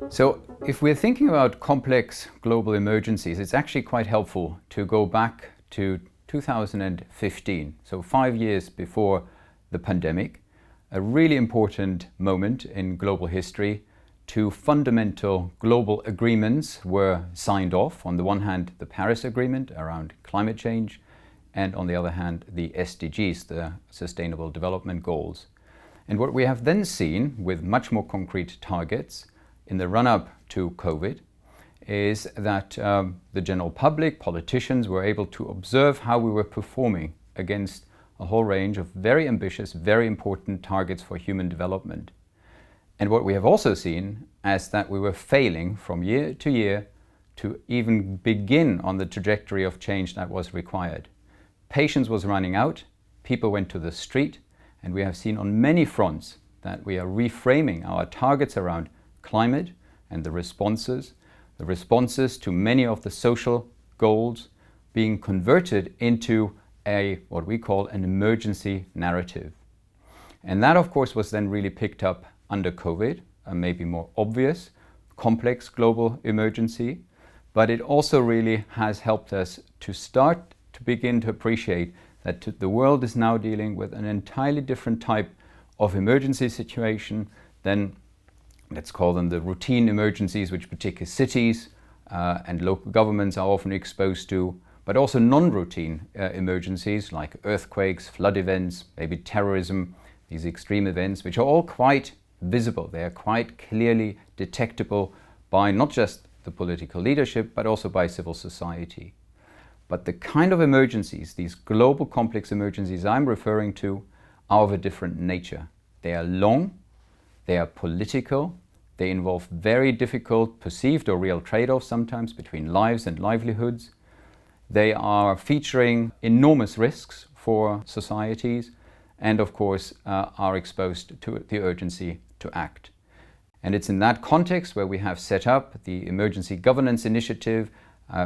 So if we're thinking about complex global emergencies, it's actually quite helpful to go back to 2015, so 5 years before the pandemic, a really important moment in global history. Two fundamental global agreements were signed off. On the one hand, the Paris Agreement around climate change, and on the other hand, the SDGs, the Sustainable Development Goals. And what we have then seen, with much more concrete targets in the run-up to COVID, is that the general public, politicians, were able to observe how we were performing against a whole range of very ambitious, very important targets for human development. And what we have also seen is that we were failing from year to year to even begin on the trajectory of change that was required. Patience was running out, people went to the street, and we have seen on many fronts that we are reframing our targets around climate and the responses to many of the social goals being converted into what we call an emergency narrative. And that, of course, was then really picked up under COVID, a maybe more obvious, complex global emergency, but it also really has helped us to start to begin to appreciate that the world is now dealing with an entirely different type of emergency situation than, let's call them, the routine emergencies which particular cities and local governments are often exposed to, but also non-routine emergencies like earthquakes, flood events, maybe terrorism, these extreme events, which are all quite visible. They are quite clearly detectable by not just the political leadership, but also by civil society. But the kind of emergencies, these global complex emergencies I'm referring to, are of a different nature. They are long, they are political, they involve very difficult perceived or real trade-offs sometimes between lives and livelihoods. They are featuring enormous risks for societies and, of course, are exposed to the urgency to act. And it's in that context where we have set up the Emergency Governance Initiative,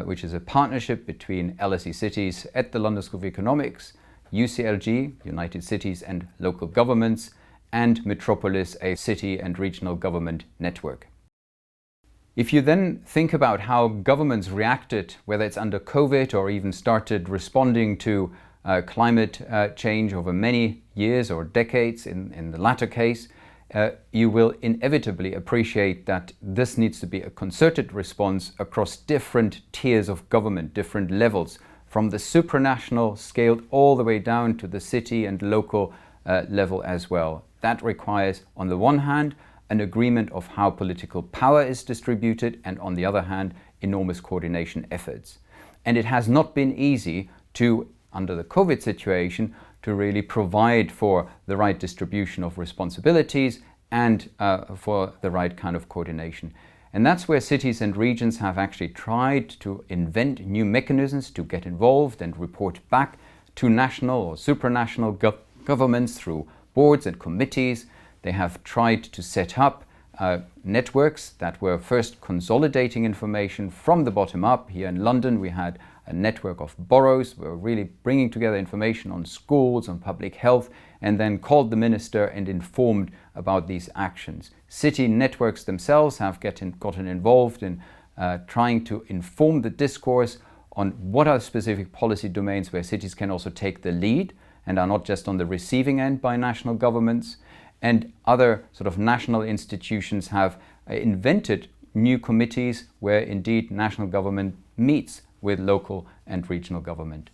which is a partnership between LSE Cities at the London School of Economics, UCLG, United Cities and Local Governments, and Metropolis, a city and regional government network. If you then think about how governments reacted, whether it's under COVID or even started responding to climate change over many years or decades in the latter case, you will inevitably appreciate that this needs to be a concerted response across different tiers of government, different levels, from the supranational scale all the way down to the city and local level as well. That requires, on the one hand, an agreement of how political power is distributed, and on the other hand, enormous coordination efforts. And it has not been easy to, under the COVID situation, to really provide for the right distribution of responsibilities and for the right kind of coordination. And that's where cities and regions have actually tried to invent new mechanisms to get involved and report back to national or supranational governments through boards and committees. They have tried to set up networks that were first consolidating information from the bottom up. Here in London, we had a network of boroughs. We were really bringing together information on schools, on public health, and then called the minister and informed about these actions. City networks themselves have gotten involved in trying to inform the discourse on what are specific policy domains where cities can also take the lead and are not just on the receiving end by national governments. And other sort of national institutions have invented new committees where indeed national government meets with local and regional government.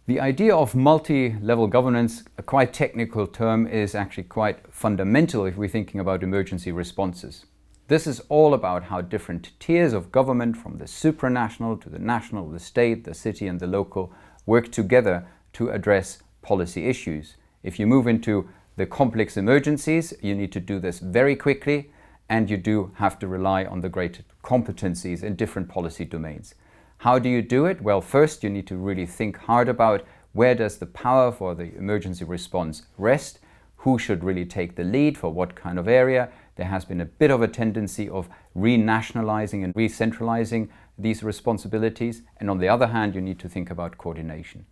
The idea of multi-level governance, a quite technical term, is actually quite fundamental if we're thinking about emergency responses. This is all about how different tiers of government, from the supranational to the national, the state, the city and the local, work together to address policy issues. If you move into the complex emergencies, you need to do this very quickly, and you do have to rely on the great competencies in different policy domains. How do you do it? Well, first you need to really think hard about where does the power for the emergency response rest, who should really take the lead for what kind of area. There has been a bit of a tendency of renationalizing and re-centralizing these responsibilities, and on the other hand, you need to think about coordination.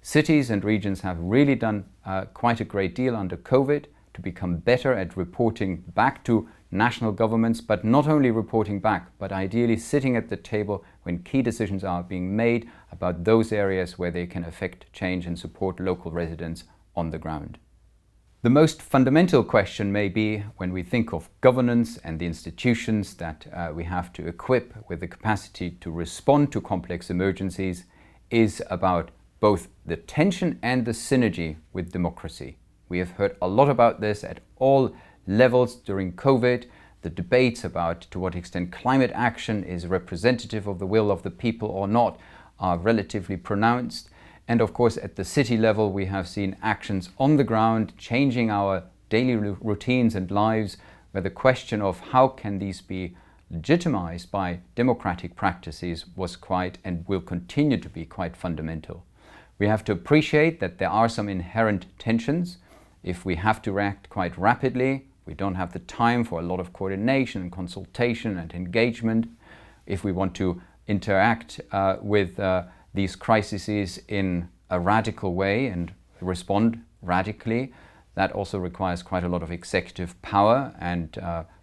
Cities and regions have really done quite a great deal under COVID to become better at reporting back to national governments, but not only reporting back, but ideally sitting at the table when key decisions are being made about those areas where they can affect change and support local residents on the ground. The most fundamental question may be, when we think of governance and the institutions that we have to equip with the capacity to respond to complex emergencies, is about both the tension and the synergy with democracy. We have heard a lot about this at all levels during COVID. The debates about to what extent climate action is representative of the will of the people or not are relatively pronounced. And of course, at the city level, we have seen actions on the ground changing our daily routines and lives, where the question of how can these be legitimized by democratic practices was quite and will continue to be quite fundamental. We have to appreciate that there are some inherent tensions. If we have to react quite rapidly, we don't have the time for a lot of coordination and consultation and engagement. If we want to interact with these crises in a radical way and respond radically, that also requires quite a lot of executive power, and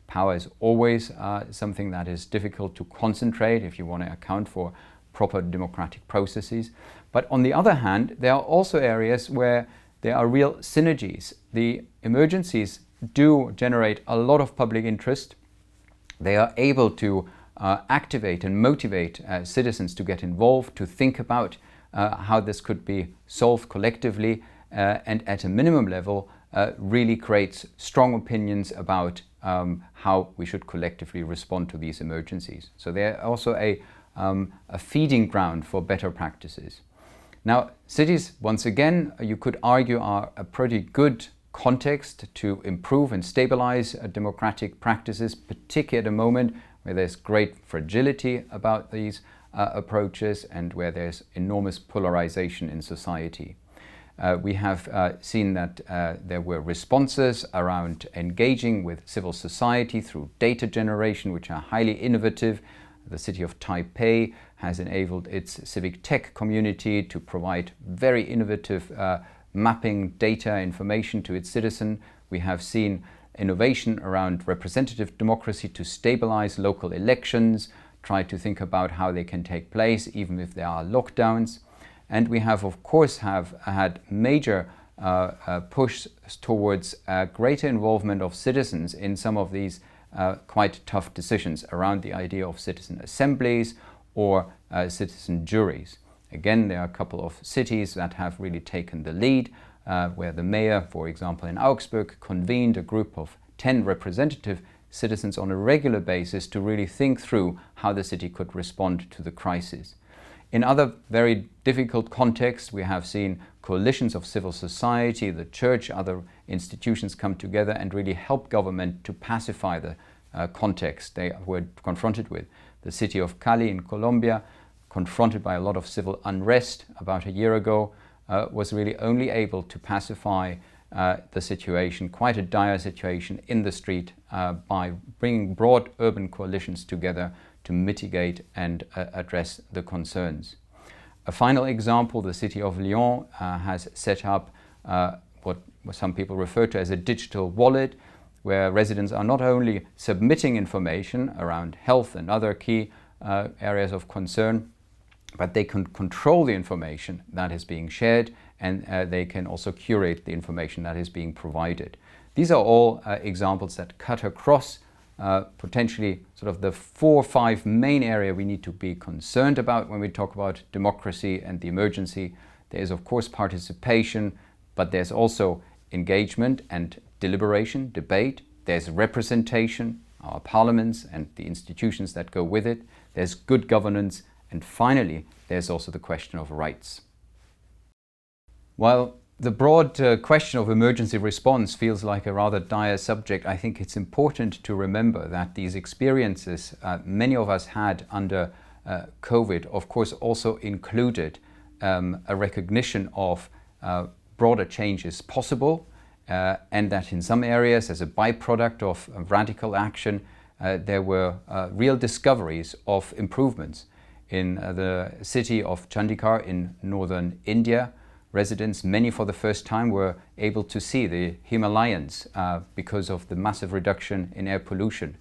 power is always something that is difficult to concentrate if you want to account for proper democratic processes. But on the other hand, there are also areas where there are real synergies. The emergencies do generate a lot of public interest. They are able to activate and motivate citizens to get involved, to think about how this could be solved collectively, and at a minimum level really creates strong opinions about how we should collectively respond to these emergencies. So they're also a feeding ground for better practices. Now, cities, once again, you could argue, are a pretty good context to improve and stabilize democratic practices, particularly at a moment where there's great fragility about these approaches and where there's enormous polarization in society. We have seen that there were responses around engaging with civil society through data generation, which are highly innovative. The city of Taipei has enabled its civic tech community to provide very innovative mapping data information to its citizen. We have seen innovation around representative democracy to stabilize local elections, try to think about how they can take place even if there are lockdowns. And we have, of course, had major push towards greater involvement of citizens in some of these quite tough decisions around the idea of citizen assemblies or citizen juries. Again, there are a couple of cities that have really taken the lead, where the mayor, for example, in Augsburg, convened a group of 10 representative citizens on a regular basis to really think through how the city could respond to the crisis. In other very difficult contexts, we have seen coalitions of civil society, the church, other institutions come together and really help government to pacify the context they were confronted with. The city of Cali in Colombia, confronted by a lot of civil unrest about a year ago, was really only able to pacify the situation, quite a dire situation in the street, by bringing broad urban coalitions together to mitigate and address the concerns. A final example, the city of Lyon has set up what some people refer to as a digital wallet, where residents are not only submitting information around health and other key areas of concern, but they can control the information that is being shared, and they can also curate the information that is being provided. These are all examples that cut across potentially sort of the 4 or 5 main areas we need to be concerned about when we talk about democracy and the emergency. There is, of course, participation, but there's also engagement and deliberation, debate. There's representation, our parliaments and the institutions that go with it. There's good governance. And finally, there's also the question of rights. While the broad question of emergency response feels like a rather dire subject, I think it's important to remember that these experiences many of us had under COVID, of course, also included a recognition of broader changes possible, and that in some areas, as a byproduct of radical action, there were real discoveries of improvements. In the city of Chandigarh in northern India, residents, many for the first time, were able to see the Himalayas because of the massive reduction in air pollution.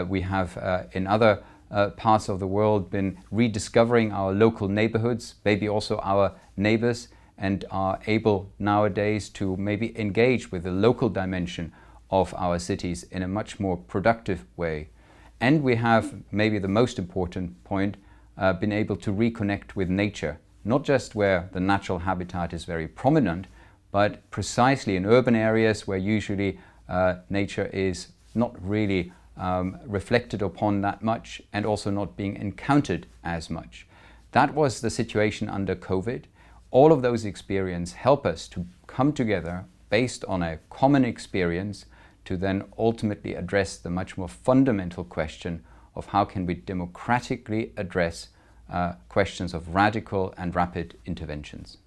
We have in other parts of the world been rediscovering our local neighborhoods, maybe also our neighbors, and are able nowadays to maybe engage with the local dimension of our cities in a much more productive way. And we have, maybe the most important point, been able to reconnect with nature, not just where the natural habitat is very prominent, but precisely in urban areas where usually nature is not really reflected upon that much and also not being encountered as much. That was the situation under COVID. All of those experiences help us to come together based on a common experience to then ultimately address the much more fundamental question of how can we democratically address questions of radical and rapid interventions.